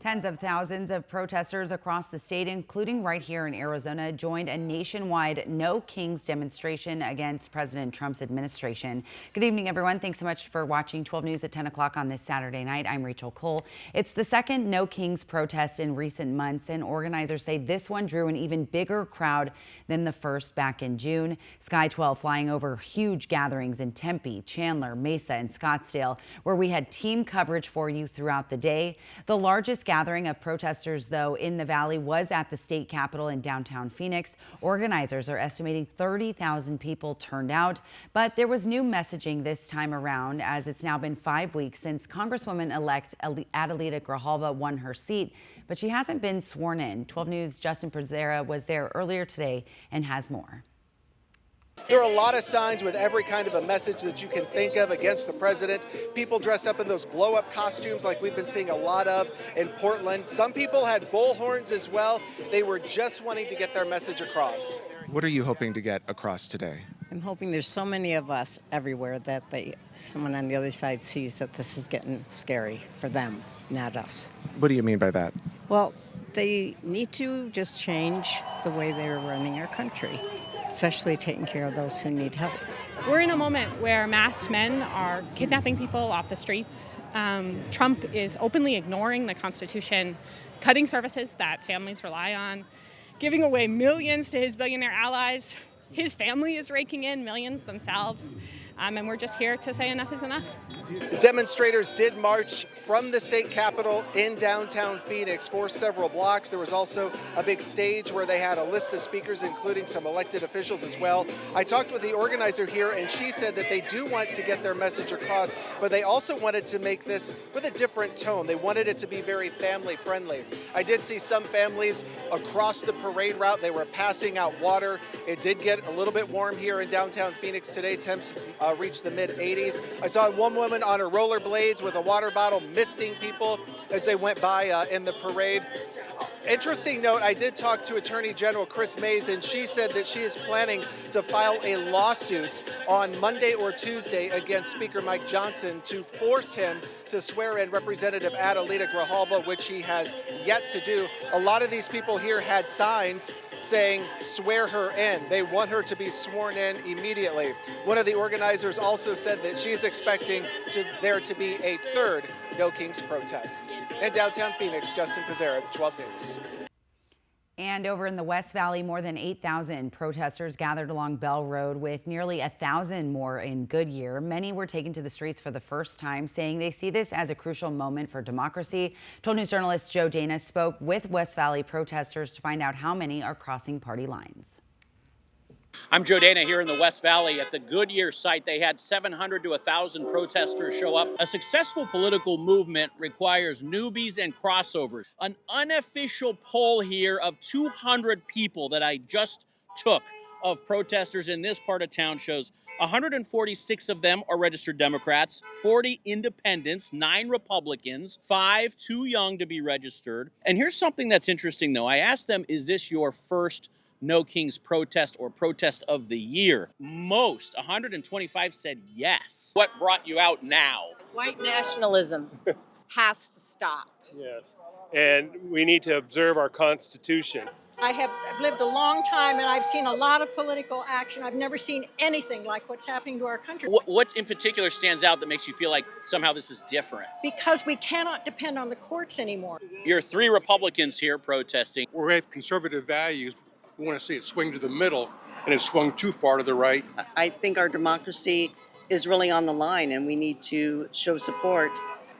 Tens of thousands of protesters across the state, including right here in Arizona, joined a nationwide No Kings demonstration against President Trump's administration. Good evening, everyone. Thanks so much for watching 12 News at 10 o'clock on this Saturday night. I'm Rachel Cole. It's the second No Kings protest in recent months, and organizers say this one drew an even bigger crowd than the first back in June. Sky 12 flying over huge gatherings in Tempe, Chandler, Mesa, and Scottsdale, where we had team coverage for you throughout the day. The largest gathering of protesters, though, in the valley was at the state capitol in downtown Phoenix. Organizers are estimating 30,000 people turned out, but there was new messaging this time around, as it's now been 5 weeks since Congresswoman-elect Adelita Grijalva won her seat, but she hasn't been sworn in. 12 News' Justin Pizzera was there earlier today and has more. There are a lot of signs with every kind of a message that you can think of against the president. People dressed up in those blow-up costumes like we've been seeing a lot of in Portland. Some people had bullhorns as well. They were just wanting to get their message across. What are you hoping to get across today? I'm hoping there's so many of us everywhere that someone on the other side sees that this is getting scary for them, not us. What do you mean by that? Well, they need to just change the way they're running our country, especially taking care of those who need help. We're in a moment where masked men are kidnapping people off the streets. Trump is openly ignoring the Constitution, cutting services that families rely on, giving away millions to his billionaire allies. His family is raking in millions themselves, and we're just here to say enough is enough. Demonstrators did march from the state capitol in downtown Phoenix for several blocks. There was also a big stage where they had a list of speakers, including some elected officials as well. I talked with the organizer here, and she said that they do want to get their message across, but they also wanted to make this with a different tone. They wanted it to be very family friendly. I did see some families across the parade route. They were passing out water. It did get a little bit warm here in downtown Phoenix today. Temps reached the mid-80s. I saw one woman on her rollerblades with a water bottle misting people as they went by in the parade. Interesting note, I did talk to Attorney General Chris Mays, and she said that she is planning to file a lawsuit on Monday or Tuesday against Speaker Mike Johnson to force him to swear in Representative Adelita Grijalva, which he has yet to do. A lot of these people here had signs saying, "Swear her in." They want her to be sworn in immediately. One of the organizers also said that she's expecting there to be a third No Kings protest. In downtown Phoenix, Justin Pizzera, 12 News. And over in the West Valley, more than 8,000 protesters gathered along Bell Road, with nearly 1,000 more in Goodyear. Many were taken to the streets for the first time, saying they see this as a crucial moment for democracy. 12 News journalist Joe Dana spoke with West Valley protesters to find out how many are crossing party lines. I'm Joe Dana here in the West Valley at the Goodyear site. They had 700 to 1,000 protesters show up. A successful political movement requires newbies and crossovers. An unofficial poll here of 200 people that I just took of protesters in this part of town shows 146 of them are registered Democrats, 40 independents, 9 Republicans, 5 too young to be registered. And here's something that's interesting, though. I asked them, is this your first No Kings protest or protest of the year? Most, 125, said yes. What brought you out now? White nationalism has to stop. Yes, and we need to observe our Constitution. I've lived a long time, and I've seen a lot of political action. I've never seen anything like what's happening to our country. What in particular stands out that makes you feel like somehow this is different? Because we cannot depend on the courts anymore. You're 3 Republicans here protesting. We have conservative values. We want to see it swing to the middle, and it swung too far to the right. I think our democracy is really on the line, and we need to show support.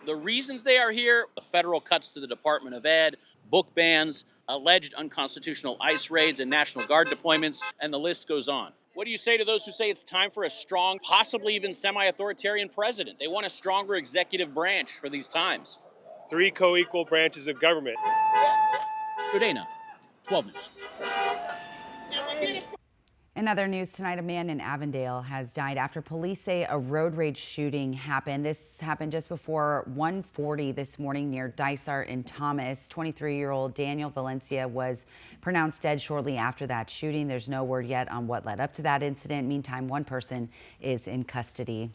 The reasons they are here: the federal cuts to the Department of Ed, book bans, alleged unconstitutional ICE raids and National Guard deployments, and the list goes on. What do you say to those who say it's time for a strong, possibly even semi-authoritarian president? They want a stronger executive branch for these times. 3 co-equal branches of government. Joe Dana, 12 News. In other news tonight, a man in Avondale has died after police say a road rage shooting happened. This happened just before 1:40 this morning near Dysart and Thomas. 23-year-old Daniel Valencia was pronounced dead shortly after that shooting. There's no word yet on what led up to that incident. Meantime, one person is in custody.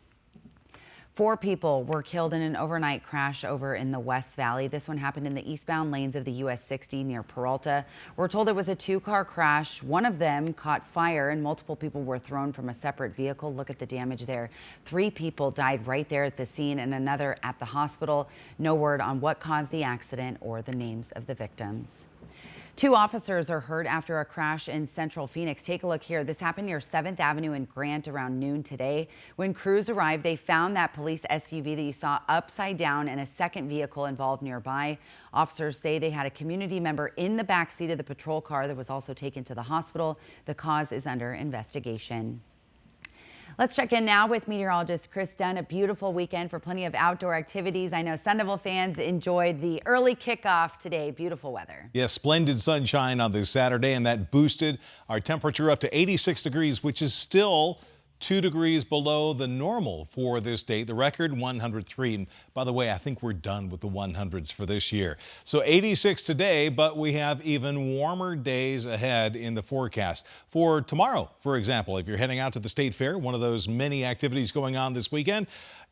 4 people were killed in an overnight crash over in the West Valley. This one happened in the eastbound lanes of the US 60 near Peralta. We're told it was a 2-car crash. One of them caught fire and multiple people were thrown from a separate vehicle. Look at the damage there. 3 people died right there at the scene and another at the hospital. No word on what caused the accident or the names of the victims. 2 officers are hurt after a crash in central Phoenix. Take a look here. This happened near 7th Avenue and Grant around noon today. When crews arrived, they found that police SUV that you saw upside down and a second vehicle involved nearby. Officers say they had a community member in the back seat of the patrol car that was also taken to the hospital. The cause is under investigation. Let's check in now with meteorologist Chris Dunn. A beautiful weekend for plenty of outdoor activities. I know Sun Devil fans enjoyed the early kickoff today. Beautiful weather. Yes, splendid sunshine on this Saturday, and that boosted our temperature up to 86 degrees, which is still 2 degrees below the normal for this date. The record 103. And by the way, I think we're done with the 100s for this year. So 86 today, but we have even warmer days ahead in the forecast. For tomorrow, for example, if you're heading out to the State Fair, one of those many activities going on this weekend,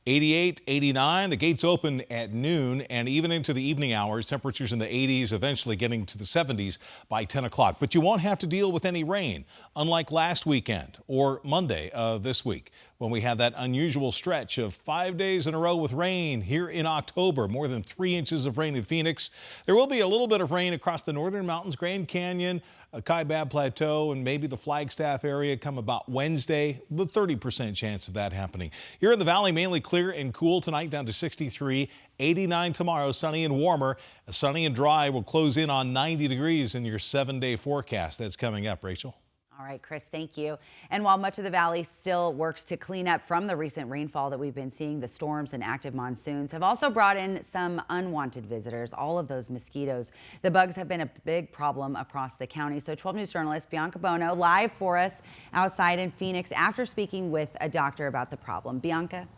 88, 89. The gates open at noon and even into the evening hours. Temperatures in the 80s, eventually getting to the 70s by 10 o'clock. But you won't have to deal with any rain, unlike last weekend or Monday of this week, when we had that unusual stretch of 5 days in a row with rain here in October. More than 3 inches of rain in Phoenix. There will be a little bit of rain across the northern mountains, Grand Canyon, Kaibab Plateau, and maybe the Flagstaff area come about Wednesday, with 30% chance of that happening. Here in the valley, mainly clear and cool tonight, down to 63, 89 tomorrow, sunny and warmer. Sunny and dry will close in on 90 degrees in your 7-day forecast. That's coming up, Rachel. All right, Chris, thank you. And while much of the valley still works to clean up from the recent rainfall that we've been seeing, the storms and active monsoons have also brought in some unwanted visitors, all of those mosquitoes. The bugs have been a big problem across the county. So 12 News journalist Bianca Bono live for us outside in Phoenix after speaking with a doctor about the problem. Bianca?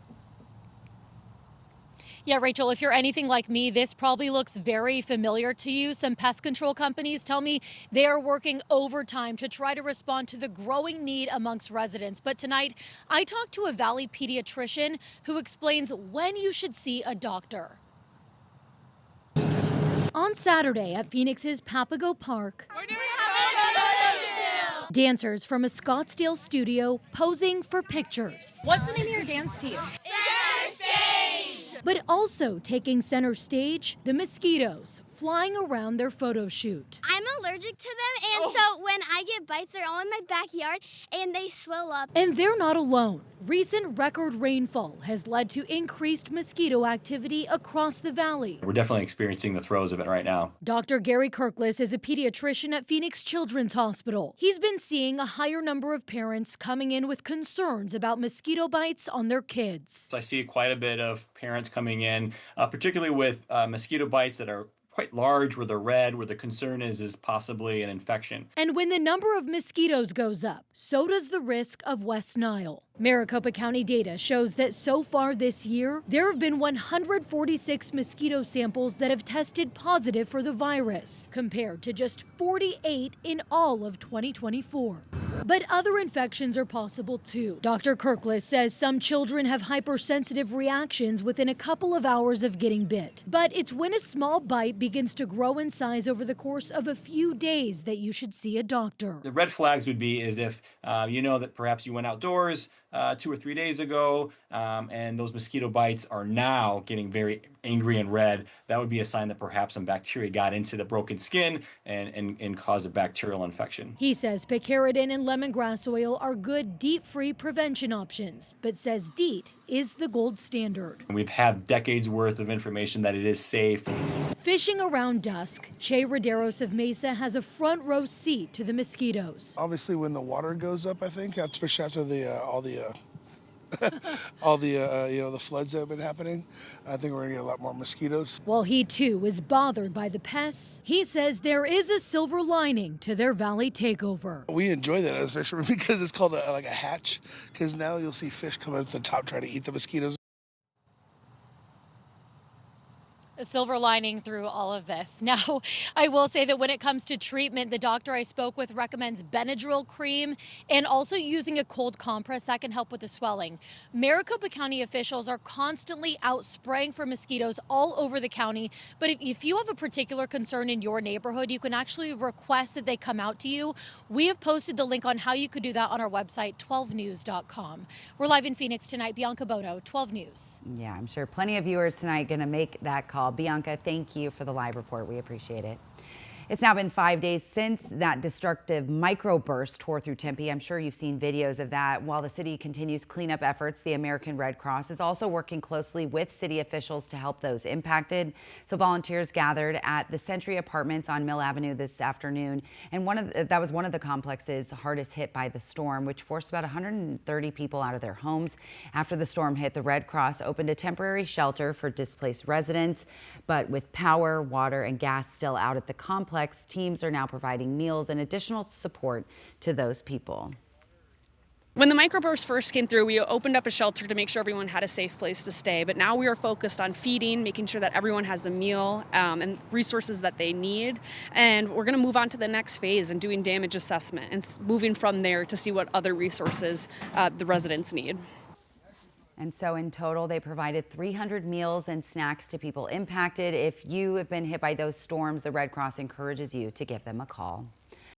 Yeah, Rachel, if you're anything like me, this probably looks very familiar to you. Some pest control companies tell me they are working overtime to try to respond to the growing need amongst residents. But tonight, I talked to a Valley pediatrician who explains when you should see a doctor. On Saturday at Phoenix's Papago Park, we're doing dancers from a Scottsdale studio posing for pictures. What's the name of your dance team? But also taking center stage, the mosquitoes flying around their photo shoot. I'm allergic to them, and so when I get bites, they're all in my backyard, and they swell up. And they're not alone. Recent record rainfall has led to increased mosquito activity across the valley. We're definitely experiencing the throes of it right now. Dr. Gary Kirklis is a pediatrician at Phoenix Children's Hospital. He's been seeing a higher number of parents coming in with concerns about mosquito bites on their kids. So I see quite a bit of parents coming in, particularly with mosquito bites that are quite large, where they're red, where the concern is possibly an infection. And when the number of mosquitoes goes up, so does the risk of West Nile. Maricopa County data shows that so far this year, there have been 146 mosquito samples that have tested positive for the virus, compared to just 48 in all of 2024. But other infections are possible too. Dr. Kirklis says some children have hypersensitive reactions within a couple of hours of getting bit. But it's when a small bite begins to grow in size over the course of a few days that you should see a doctor. The red flags would be is if you know that perhaps you went outdoors 2 or 3 days ago, and those mosquito bites are now getting very angry and red. That would be a sign that perhaps some bacteria got into the broken skin and caused a bacterial infection. He says picaridin and lemongrass oil are good DEET-free prevention options, but says DEET is the gold standard. We've had decades worth of information that it is safe. Fishing around dusk, Che Roderos of Mesa has a front row seat to the mosquitoes. Obviously, when the water goes up, I think, especially after the the floods that have been happening, I think we're gonna get a lot more mosquitoes. While he too is bothered by the pests, he says there is a silver lining to their valley takeover. We enjoy that as fishermen because it's called like a hatch, because now you'll see fish coming up to the top trying to eat the mosquitoes. a silver lining through all of this. Now, I will say that when it comes to treatment, the doctor I spoke with recommends Benadryl cream and also using a cold compress that can help with the swelling. Maricopa County officials are constantly out spraying for mosquitoes all over the county, but if you have a particular concern in your neighborhood, you can actually request that they come out to you. We have posted the link on how you could do that on our website, 12news.com. We're live in Phoenix tonight. Bianca Bono, 12 News. Yeah, I'm sure plenty of viewers tonight going to make that call. Bianca, thank you for the live report. We appreciate it. It's now been 5 days since that destructive microburst tore through Tempe. I'm sure you've seen videos of that. While the city continues cleanup efforts, the American Red Cross is also working closely with city officials to help those impacted. So volunteers gathered at the Century Apartments on Mill Avenue this afternoon, and that was one of the complexes hardest hit by the storm, which forced about 130 people out of their homes. After the storm hit, the Red Cross opened a temporary shelter for displaced residents, but with power, water, and gas still out at the complex, teams are now providing meals and additional support to those people. When the microburst first came through, we opened up a shelter to make sure everyone had a safe place to stay. But now we are focused on feeding, making sure that everyone has a meal and resources that they need. And we're going to move on to the next phase and doing damage assessment and moving from there to see what other resources the residents need. And so in total, they provided 300 meals and snacks to people impacted. If you have been hit by those storms, the Red Cross encourages you to give them a call.